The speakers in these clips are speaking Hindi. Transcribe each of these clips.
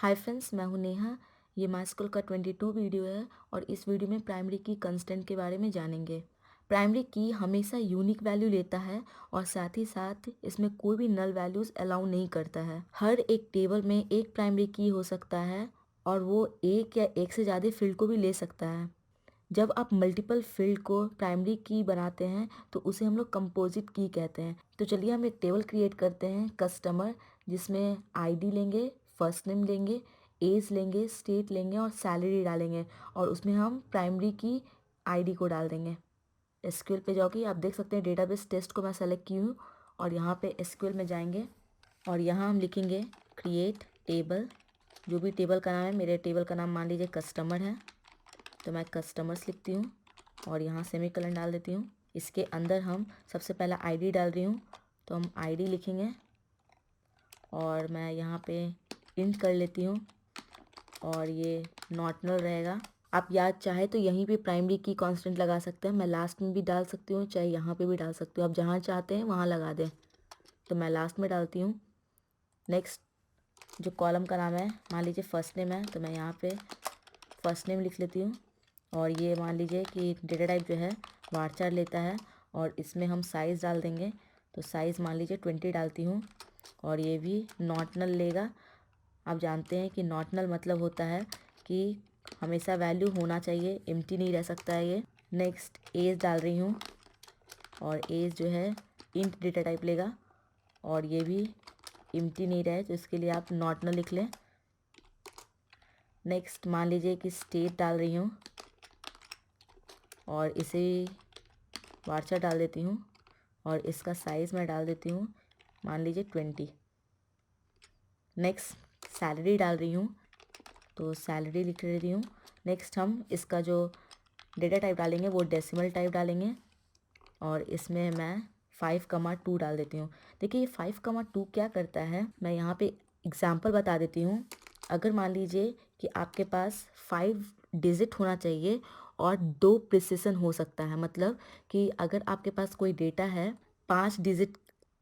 हाय फ्रेंड्स, मैं हूं नेहा। ये माई स्कूल का 22 वीडियो है और इस वीडियो में प्राइमरी की कंस्टेंट के बारे में जानेंगे। प्राइमरी की हमेशा यूनिक वैल्यू लेता है और साथ ही साथ इसमें कोई भी नल वैल्यूज़ अलाउ नहीं करता है। हर एक टेबल में एक प्राइमरी की हो सकता है और वो एक या एक से ज़्यादा फील्ड को भी ले सकता है। जब आप मल्टीपल फील्ड को प्राइमरी की बनाते हैं तो उसे हम लोग कंपोजिट की कहते हैं। तो चलिए हम एक टेबल क्रिएट करते हैं कस्टमर, जिसमें आईडी लेंगे, फर्स्ट नेम लेंगे, एज लेंगे, स्टेट लेंगे और सैलरी डालेंगे और उसमें हम प्राइमरी की आईडी को डाल देंगे। एसक्यूएल पे जाओगे, आप देख सकते हैं डेटाबेस टेस्ट को मैं सेलेक्ट की हूँ और यहाँ पे एसक्यूएल में जाएंगे और यहाँ हम लिखेंगे क्रिएट टेबल। जो भी टेबल का नाम है, मेरे टेबल का नाम मान लीजिए कस्टमर है, तो मैं कस्टमर्स लिखती हूँ और यहाँ सेमीकोलन डाल देती हूँ। इसके अंदर हम सबसे पहला आईडी डाल रही हूँ, तो हम आईडी लिखेंगे और मैं यहाँ पे इंट कर लेती हूँ और ये नॉट नल रहेगा। आप याद चाहे तो यहीं पे प्राइमरी की कांस्टेंट लगा सकते हैं। मैं लास्ट में भी डाल सकती हूँ, चाहे यहाँ पे भी डाल सकती हूँ, आप जहाँ चाहते हैं वहाँ लगा दें। तो मैं लास्ट में डालती हूँ। नेक्स्ट, जो कॉलम का नाम है, मान लीजिए फर्स्ट नेम है, तो मैं यहाँ पे फर्स्ट नेम लिख लेती हूँ और ये मान लीजिए कि डेटा टाइप जो है वारचार लेता है और इसमें हम साइज़ डाल देंगे। तो साइज़ मान लीजिए 20 डालती हूँ और ये भी नॉट नल लेगा। आप जानते हैं कि नॉट नल मतलब होता है कि हमेशा वैल्यू होना चाहिए, एम्प्टी नहीं रह सकता है ये। नेक्स्ट, एज डाल रही हूँ और एज जो है इंट डेटा टाइप लेगा और ये भी एम्प्टी नहीं रहे, तो इसके लिए आप नॉट नल लिख लें। नेक्स्ट, मान लीजिए कि स्टेट डाल रही हूँ और इसे वारचार डाल देती हूँ और इसका साइज़ मैं डाल देती हूँ मान लीजिए 20। नेक्स्ट, सैलरी डाल रही हूँ, तो सैलरी लिख रही हूँ। नेक्स्ट, हम इसका जो डेटा टाइप डालेंगे वो डेसिमल टाइप डालेंगे और इसमें मैं 5,2 डाल देती हूँ। देखिए ये 5,2 क्या करता है, मैं यहाँ पे एग्जांपल बता देती हूँ। अगर मान लीजिए कि आपके पास 5 डिजिट होना चाहिए और 2 प्रिसिशन हो सकता है, मतलब कि अगर आपके पास कोई डेटा है 5 डिजिट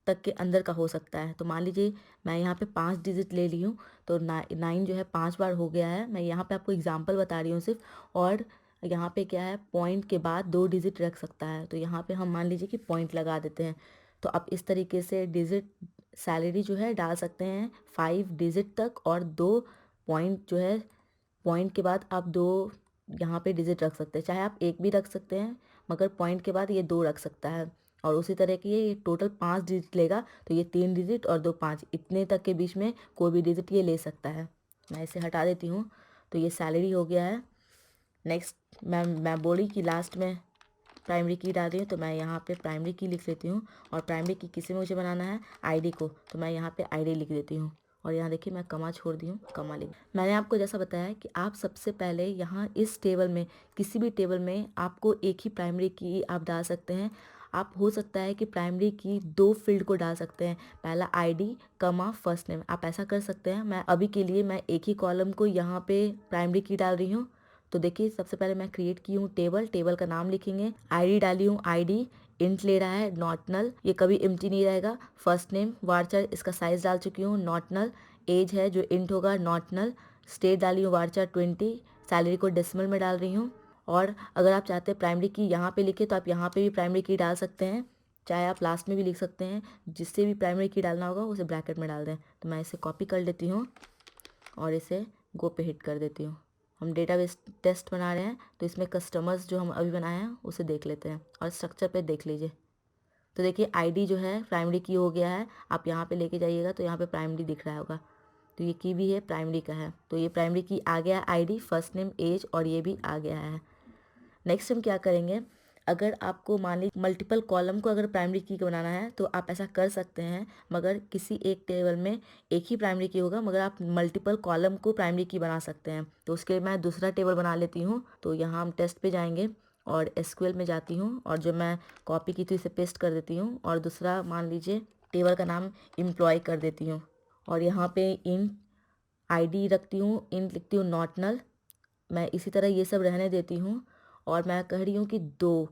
तक के अंदर का हो सकता है। तो मान लीजिए मैं यहाँ पे 5 डिजिट ले ली हूँ, तो 9 जो है 5 बार हो गया है। मैं यहाँ पे आपको एग्जांपल बता रही हूँ सिर्फ। और यहाँ पे क्या है, पॉइंट के बाद 2 डिजिट रख सकता है, तो यहाँ पे हम मान लीजिए कि पॉइंट लगा देते हैं। तो आप इस तरीके से डिजिट सैलरी जो है डाल सकते हैं 5 डिजिट तक और 2 पॉइंट जो है, पॉइंट के बाद आप 2 यहाँ पे डिजिट रख सकते हैं। चाहे आप एक भी रख सकते हैं, मगर पॉइंट के बाद ये 2 रख सकता है। और उसी तरह की ये टोटल 5 डिजिट लेगा, तो ये 3 डिजिट और 2 5, इतने तक के बीच में कोई भी डिजिट ये ले सकता है। मैं इसे हटा देती हूँ, तो ये सैलरी हो गया है। नेक्स्ट, मैं बोली कि लास्ट में प्राइमरी की डाल रही हूँ, तो मैं यहाँ पे प्राइमरी की लिख लेती हूँ और प्राइमरी की किसे मुझे बनाना है, आईडी को, तो मैं यहाँ पे आईडी लिख देती हूँ। और यहाँ देखिए मैं कमा छोड़ दी हूँ, कमा लिख। मैंने आपको जैसा बताया कि आप सबसे पहले यहाँ इस टेबल में, किसी भी टेबल में आपको एक ही प्राइमरी की आप डाल सकते हैं। आप हो सकता है कि प्राइमरी की 2 फील्ड को डाल सकते हैं, पहला आईडी कमा फर्स्ट नेम, आप ऐसा कर सकते हैं। मैं अभी के लिए मैं एक ही कॉलम को यहाँ पे प्राइमरी की डाल रही हूँ। तो देखिए सबसे पहले मैं क्रिएट की हूँ टेबल, टेबल का नाम लिखेंगे, आईडी डाली हूँ, आईडी इंट ले रहा है नॉट नल, ये कभी एम्प्टी नहीं रहेगा। फर्स्ट नेम वारचार, इसका साइज डाल चुकी हूँ नॉट नल, एज है जो इंट होगा नॉट नल, स्टेट डाली हूँ वारचार 20, सैलरी को डेसिमल में डाल रही हूँ। और अगर आप चाहते हैं प्राइमरी की यहाँ पे लिखे तो आप यहाँ पे भी प्राइमरी की डाल सकते हैं, चाहे आप लास्ट में भी लिख सकते हैं। जिससे भी प्राइमरी की डालना होगा उसे ब्रैकेट में डाल दें। तो मैं इसे कॉपी कर लेती हूँ और इसे गो पे हिट कर देती हूँ। हम डेटाबेस टेस्ट बना रहे हैं, तो इसमें कस्टमर्स जो हम अभी बनाए हैं उसे देख लेते हैं और स्ट्रक्चर पे देख लीजिए। तो देखिए आईडी जो है प्राइमरी की हो गया है। आप यहाँ पे लेके जाइएगा तो यहाँ पे प्राइमरी दिख रहा होगा, तो ये की भी है प्राइमरी का है, तो ये प्राइमरी की आ गया, आईडी फर्स्ट नेम एज और ये भी आ गया है। नेक्स्ट हम क्या करेंगे, अगर आपको मान लीजिए मल्टीपल कॉलम को अगर प्राइमरी की बनाना है तो आप ऐसा कर सकते हैं, मगर किसी एक टेबल में एक ही प्राइमरी की होगा, मगर आप मल्टीपल कॉलम को प्राइमरी की बना सकते हैं। तो उसके लिए मैं दूसरा टेबल बना लेती हूँ। तो यहाँ हम टेस्ट पे जाएंगे और एसक्यूएल में जाती हूँ और जो मैं कॉपी की थी इसे पेस्ट कर देती हूँ और दूसरा मान लीजिए टेबल का नाम एम्प्लॉय कर देती हूँ और यहाँ पे इन आईडी रखती हूँ, इन लिखती हूँ नॉट नल। मैं इसी तरह ये सब रहने देती हूँ और मैं कह रही हूँ कि दो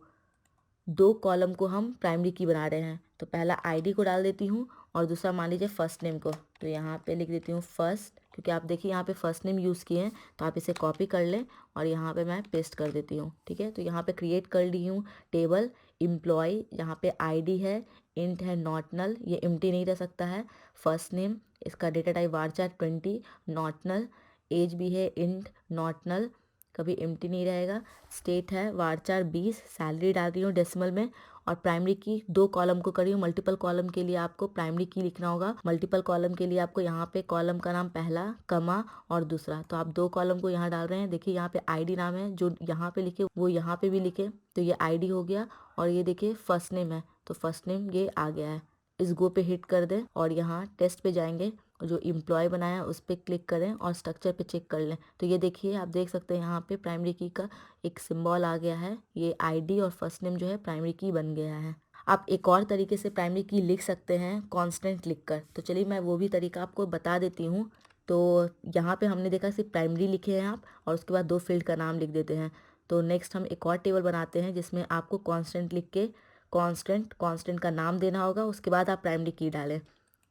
दो कॉलम को हम प्राइमरी की बना रहे हैं। तो पहला आईडी को डाल देती हूँ और दूसरा मान लीजिए फर्स्ट नेम को, तो यहाँ पे लिख देती हूँ फर्स्ट क्योंकि आप देखिए यहाँ पे फर्स्ट नेम यूज़ किए हैं, तो आप इसे कॉपी कर लें और यहाँ पे मैं पेस्ट कर देती हूँ। ठीक है, तो यहाँ पे क्रिएट कर ली हूँ टेबल एम्प्लॉय। यहाँ पे आईडी है, इंट है, नॉट नल, ये एम्प्टी नहीं रह सकता है। फर्स्ट नेम, इसका data type varchar 20, not null. Age भी है इंट, नॉट नल, कभी एम्प्टी नहीं रहेगा। स्टेट है वारचार 20, सैलरी डाल रही हूँ डेसिमल में। और प्राइमरी की 2 कॉलम को करी हूँ। मल्टीपल कॉलम के लिए आपको प्राइमरी की लिखना होगा। मल्टीपल कॉलम के लिए आपको यहाँ पे कॉलम का नाम पहला, कमा और दूसरा, तो आप 2 कॉलम को यहाँ डाल रहे हैं। देखिए यहाँ पे आईडी नाम है, जो यहाँ पे लिखे वो यहाँ पे भी लिखे, तो ये आईडी हो गया। और ये देखिए फर्स्ट नेम है, तो फर्स्ट नेम ये आ गया है। इस गो पे हिट कर दें और यहाँ टेस्ट पे जाएंगे, जो एम्प्लॉय बनाया उस पर क्लिक करें और स्ट्रक्चर पे चेक कर लें। तो ये देखिए आप देख सकते हैं यहाँ पे प्राइमरी की का एक सिंबल आ गया है। ये आईडी और फर्स्ट नेम जो है प्राइमरी की बन गया है। आप एक और तरीके से प्राइमरी की लिख सकते हैं कांस्टेंट लिखकर, तो चलिए मैं वो भी तरीका आपको बता देती हूँ। तो यहाँ पे हमने देखा सिर्फ प्राइमरी लिखे हैं आप, और उसके बाद 2 फील्ड का नाम लिख देते हैं। तो नेक्स्ट हम एक और टेबल बनाते हैं जिसमें आपको कांस्टेंट लिख के कांस्टेंट का नाम देना होगा, उसके बाद आप प्राइमरी की डालें।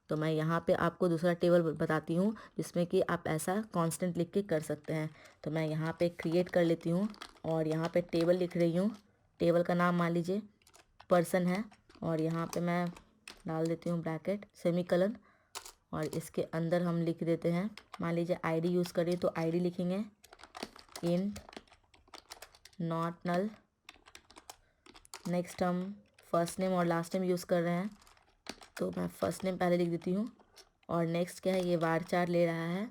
तो मैं यहाँ पे आपको दूसरा टेबल बताती हूँ जिसमें कि आप ऐसा कांस्टेंट लिख के कर सकते हैं। तो मैं यहाँ पे क्रिएट कर लेती हूँ और यहाँ पे टेबल लिख रही हूँ। टेबल का नाम मान लीजिए पर्सन है, और यहाँ पे मैं डाल देती हूँ ब्रैकेट सेमीकलन, और इसके अंदर हम लिख देते हैं, मान लीजिए आईडी यूज़ करें तो आईडी लिखेंगे इंट नॉट नल। नेक्स्ट हम फर्स्ट नेम और लास्ट नेम यूज़ कर रहे हैं, तो मैं फर्स्ट नेम पहले लिख देती हूँ। और नेक्स्ट क्या है, ये वारचार ले रहा है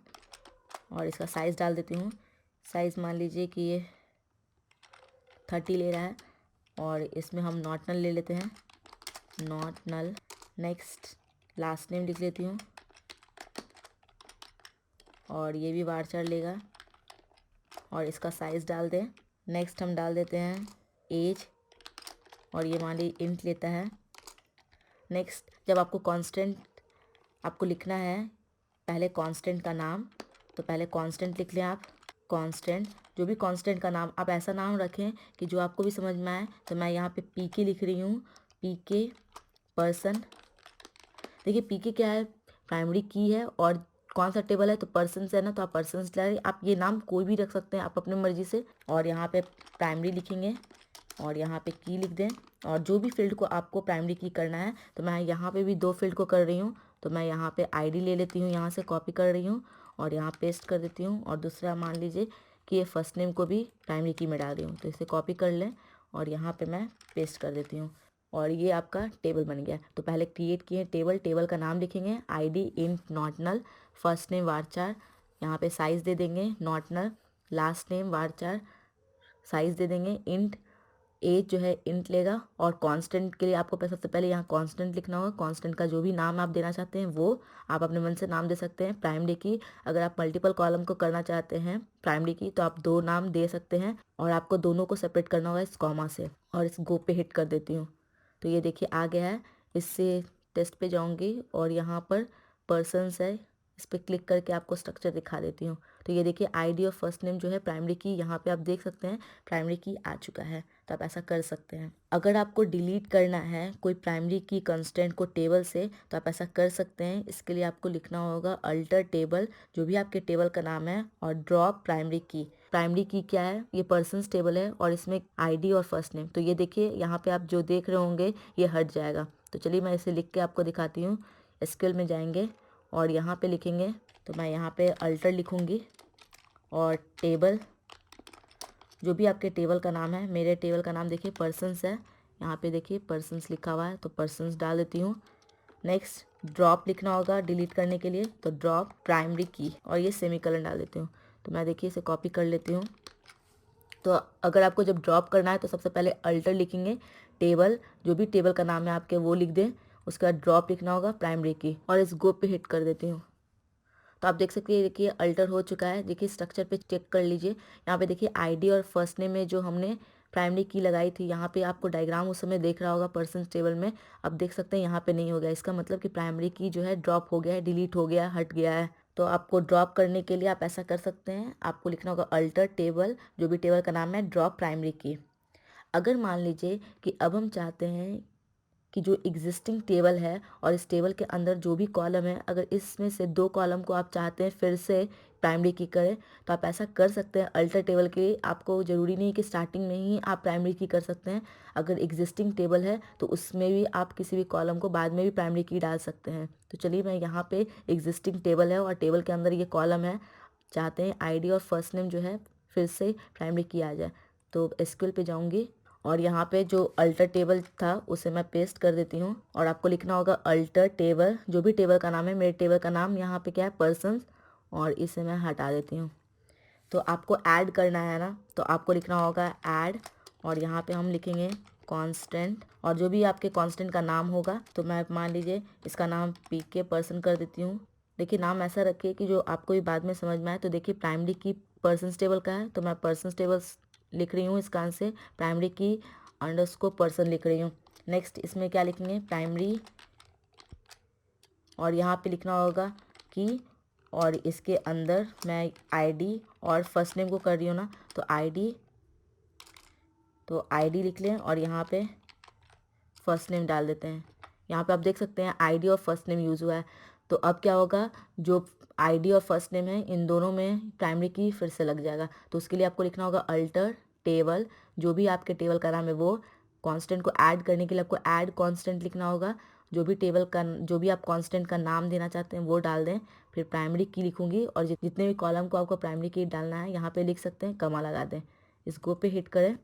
और इसका साइज़ डाल देती हूँ। साइज़ मान लीजिए कि ये 30 ले रहा है, और इसमें हम नॉट नल ले लेते हैं, not null. Next last name लिख लेती हूँ, और ये भी वारचार लेगा और इसका साइज़ डाल दें। नेक्स्ट हम डाल देते हैं एज, और ये मान लीजिए इंट लेता है। नेक्स्ट जब आपको कांस्टेंट आपको लिखना है, पहले कांस्टेंट का नाम, तो पहले कांस्टेंट लिख लें आप। कांस्टेंट, जो भी कांस्टेंट का नाम, आप ऐसा नाम रखें कि जो आपको भी समझ में आए। तो मैं यहाँ पे पीके लिख रही हूँ, पीके पर्सन। देखिए पीके क्या है, प्राइमरी की है, और कौन सा टेबल है तो पर्सन है ना, तो आप पर्सन डालिए। आप ये नाम कोई भी रख सकते हैं आप अपनी मर्ज़ी से। और यहाँ पे प्राइमरी लिखेंगे और यहाँ पे की लिख दें, और जो भी फील्ड को आपको प्राइमरी की करना है, तो मैं यहाँ पे भी 2 फील्ड को कर रही हूँ। तो मैं यहाँ पे आईडी ले लेती हूँ, यहाँ से कॉपी कर रही हूँ और यहाँ पेस्ट कर देती हूँ। और दूसरा मान लीजिए कि ये फर्स्ट नेम को भी प्राइमरी की में डाल रही हूँ, तो इसे कॉपी कर लें और यहाँ पे मैं पेस्ट कर देती हूँ, और ये आपका टेबल बन गया। तो पहले क्रिएट किए टेबल, टेबल का नाम लिखेंगे ID int not null, first name varchar, यहाँ पे साइज़ दे देंगे not null, last name varchar, size दे देंगे इंट, एज जो है इंट लेगा। और कांस्टेंट के लिए आपको सबसे पहले यहाँ कांस्टेंट लिखना होगा। कांस्टेंट का जो भी नाम आप देना चाहते हैं वो आप अपने मन से नाम दे सकते हैं। प्राइमरी की अगर आप मल्टीपल कॉलम को करना चाहते हैं प्राइमरी की, तो आप 2 नाम दे सकते हैं, और आपको दोनों को सेपरेट करना होगा इस कॉमा से। और इस गो पे हिट कर देती हूँ, तो ये देखिए आ गया है। इससे टेस्ट पे जाऊँगी और यहाँ पर पर्सन्स है, इस पर क्लिक करके आपको स्ट्रक्चर दिखा देती हूँ। तो ये देखिए आईडी और फर्स्ट नेम जो है प्राइमरी की, यहाँ पे आप देख सकते हैं प्राइमरी की आ चुका है। तो आप ऐसा कर सकते हैं। अगर आपको डिलीट करना है कोई प्राइमरी की कंस्टेंट को टेबल से, तो आप ऐसा कर सकते हैं। इसके लिए आपको लिखना होगा अल्टर टेबल, जो भी आपके टेबल का नाम है, और ड्रॉप प्राइमरी की। प्राइमरी की क्या है, ये पर्सन्स टेबल है और इसमें आईडी और फर्स्ट नेम। तो ये देखिए यहाँ पे आप जो देख रहे होंगे ये हट जाएगा। तो चलिए मैं इसे लिख के आपको दिखाती हूँ। एसक्यूएल में जाएंगे और यहाँ पे लिखेंगे, तो मैं यहाँ पे अल्टर लिखूँगी और टेबल, जो भी आपके टेबल का नाम है। मेरे टेबल का नाम देखिए पर्सन्स है, यहाँ पे देखिए पर्सन्स लिखा हुआ है, तो पर्सन्स डाल देती हूँ। नेक्स्ट ड्रॉप लिखना होगा डिलीट करने के लिए, तो ड्रॉप प्राइमरी की, और ये सेमीकलन डाल देती हूँ। तो मैं देखिए इसे कॉपी कर लेती हूँ। तो अगर आपको जब ड्रॉप करना है तो सबसे पहले अल्टर लिखेंगे, टेबल, जो भी टेबल का नाम है आपके वो लिख दें, उसके बाद ड्रॉप लिखना होगा प्राइमरी की, और इस गो पे हिट कर देती हूँ। तो आप देख सकते हैं, देखिए अल्टर हो चुका है। देखिए स्ट्रक्चर पे चेक कर लीजिए, यहाँ पे देखिए आईडी और फर्स्ट नेम में जो हमने प्राइमरी की लगाई थी, यहाँ पे आपको डायग्राम उस समय देख रहा होगा पर्सन टेबल में। अब देख सकते हैं यहाँ पे नहीं हो गया, इसका मतलब कि प्राइमरी की जो है ड्रॉप हो गया है, डिलीट हो गया, हट गया है। तो आपको ड्रॉप करने के लिए आप ऐसा कर सकते हैं, आपको लिखना होगा अल्टर टेबल, जो भी टेबल का नाम है, ड्रॉप प्राइमरी की। अगर मान लीजिए कि अब हम चाहते हैं कि जो एग्जिस्टिंग टेबल है और इस टेबल के अंदर जो भी कॉलम है, अगर इसमें से 2 कॉलम को आप चाहते हैं फिर से प्राइमरी की करें तो आप ऐसा कर सकते हैं। अल्टर टेबल के लिए आपको ज़रूरी नहीं है कि स्टार्टिंग में ही आप प्राइमरी की कर सकते हैं। अगर एग्जिस्टिंग टेबल है तो उसमें भी आप किसी भी कॉलम को बाद में भी प्राइमरी की डाल सकते हैं। तो चलिए, मैं यहाँ पे एग्जिस्टिंग टेबल है और टेबल के अंदर ये कॉलम है, चाहते हैं आईडी और फर्स्ट नेम जो है फिर से प्राइमरी की आ जाए। तो एसक्यूएल पे जाऊँगी और यहाँ पे जो अल्टर टेबल था उसे मैं पेस्ट कर देती हूँ और आपको लिखना होगा अल्टर टेबल, जो भी टेबल का नाम है। मेरे टेबल का नाम यहाँ पे क्या है, पर्सन्स, और इसे मैं हटा देती हूँ। तो आपको ऐड करना है ना, तो आपको लिखना होगा ऐड और यहाँ पे हम लिखेंगे कांस्टेंट और जो भी आपके कांस्टेंट का नाम होगा, तो मैं मान लीजिए इसका नाम पीके पर्सन कर देती हूँ। देखिए, नाम ऐसा रखिए कि जो आपको भी बाद में समझ में आए। तो देखिए, प्राइमरी की पर्सन्स टेबल का है तो मैं पर्सन्स टेबल लिख रही हूँ, इसका आंसर प्राइमरी की अंडरस्कोर पर्सन लिख रही हूँ। नेक्स्ट इसमें क्या लिखेंगे, प्राइमरी, और यहाँ पे लिखना होगा कि, और इसके अंदर मैं आईडी और फर्स्ट नेम को कर रही हूँ ना, तो आईडी लिख लें और यहाँ पे फर्स्ट नेम डाल देते हैं। यहाँ पे आप देख सकते हैं आईडी और फर्स्ट नेम यूज़ हुआ है। तो अब क्या होगा, जो आईडी और फर्स्ट नेम है इन दोनों में प्राइमरी की फिर से लग जाएगा। तो उसके लिए आपको लिखना होगा अल्टर टेबल, जो भी आपके टेबल का नाम है वो, कांस्टेंट को ऐड करने के लिए आपको ऐड कांस्टेंट लिखना होगा। जो भी टेबल का, जो भी आप कांस्टेंट का नाम देना चाहते हैं वो डाल दें। फिर प्राइमरी की लिखूंगी और जितने भी कॉलम को आपको प्राइमरी की डालना है यहाँ पे लिख सकते हैं, कमा लगा दें। इस गो पे हिट करें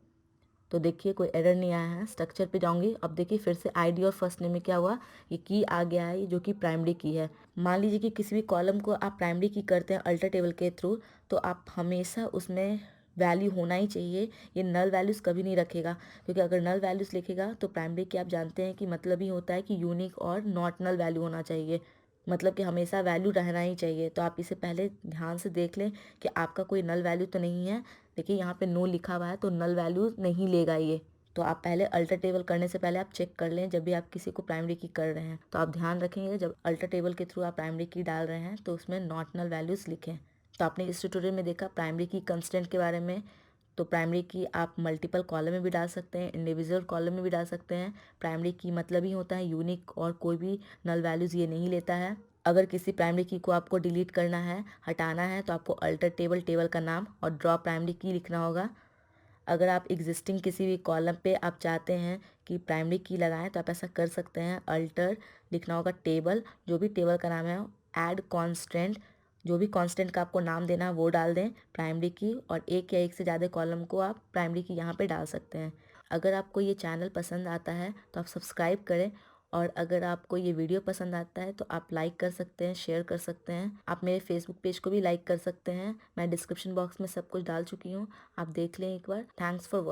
तो देखिए कोई एरर नहीं आया है। स्ट्रक्चर पे जाऊंगी, अब देखिए फिर से आईडी और फर्स्ट नेम में क्या हुआ, ये की आ गया है, जो कि प्राइमरी की है। मान लीजिए कि किसी भी कॉलम को आप प्राइमरी की करते हैं अल्टर टेबल के थ्रू, तो आप हमेशा उसमें वैल्यू होना ही चाहिए। ये नल वैल्यूज़ कभी नहीं रखेगा, क्योंकि अगर नल वैल्यूज़ लिखेगा तो प्राइमरी की आप जानते हैं कि मतलब ही होता है कि यूनिक और नॉट नल वैल्यू होना चाहिए, मतलब कि हमेशा वैल्यू रहना ही चाहिए। तो आप इसे पहले ध्यान से देख लें कि आपका कोई नल वैल्यू तो नहीं है। देखिए यहाँ पे नो लिखा हुआ है तो नल वैल्यू नहीं लेगा ये। तो आप पहले अल्टर टेबल करने से पहले आप चेक कर लें जब भी आप किसी को प्राइमरी की कर रहे हैं। तो आप ध्यान रखेंगे जब अल्टर टेबल के थ्रू आप प्राइमरी की डाल रहे हैं तो उसमें नॉट नल वैल्यूज़ लिखें। तो आपने इस ट्यूटोरियल में देखा प्राइमरी की कंस्टेंट के बारे में। तो प्राइमरी की आप मल्टीपल कॉलम में भी डाल सकते हैं, इंडिविजुअल कॉलम में भी डाल सकते हैं। प्राइमरी की मतलब ही होता है यूनिक, और कोई भी नल वैल्यूज़ ये नहीं लेता है। अगर किसी प्राइमरी की को आपको डिलीट करना है, हटाना है, तो आपको अल्टर टेबल, टेबल का नाम और ड्रॉ प्राइमरी की लिखना होगा। अगर आप एग्जिस्टिंग किसी भी कॉलम पे आप चाहते हैं कि प्राइमरी की लगाएं तो आप ऐसा कर सकते हैं। अल्टर लिखना होगा टेबल, जो भी टेबल का नाम है, ऐड कांस्टेंट, जो भी कांस्टेंट का आपको नाम देना है वो डाल दें प्राइमरी की, और एक या एक से ज़्यादा कॉलम को आप प्राइमरी की यहाँ पे डाल सकते हैं। अगर आपको ये चैनल पसंद आता है तो आप सब्सक्राइब करें, और अगर आपको ये वीडियो पसंद आता है तो आप लाइक कर सकते हैं, शेयर कर सकते हैं। आप मेरे फेसबुक पेज को भी लाइक कर सकते हैं, मैं डिस्क्रिप्शन बॉक्स में सब कुछ डाल चुकी हूँ, आप देख लें एक बार। Thanks for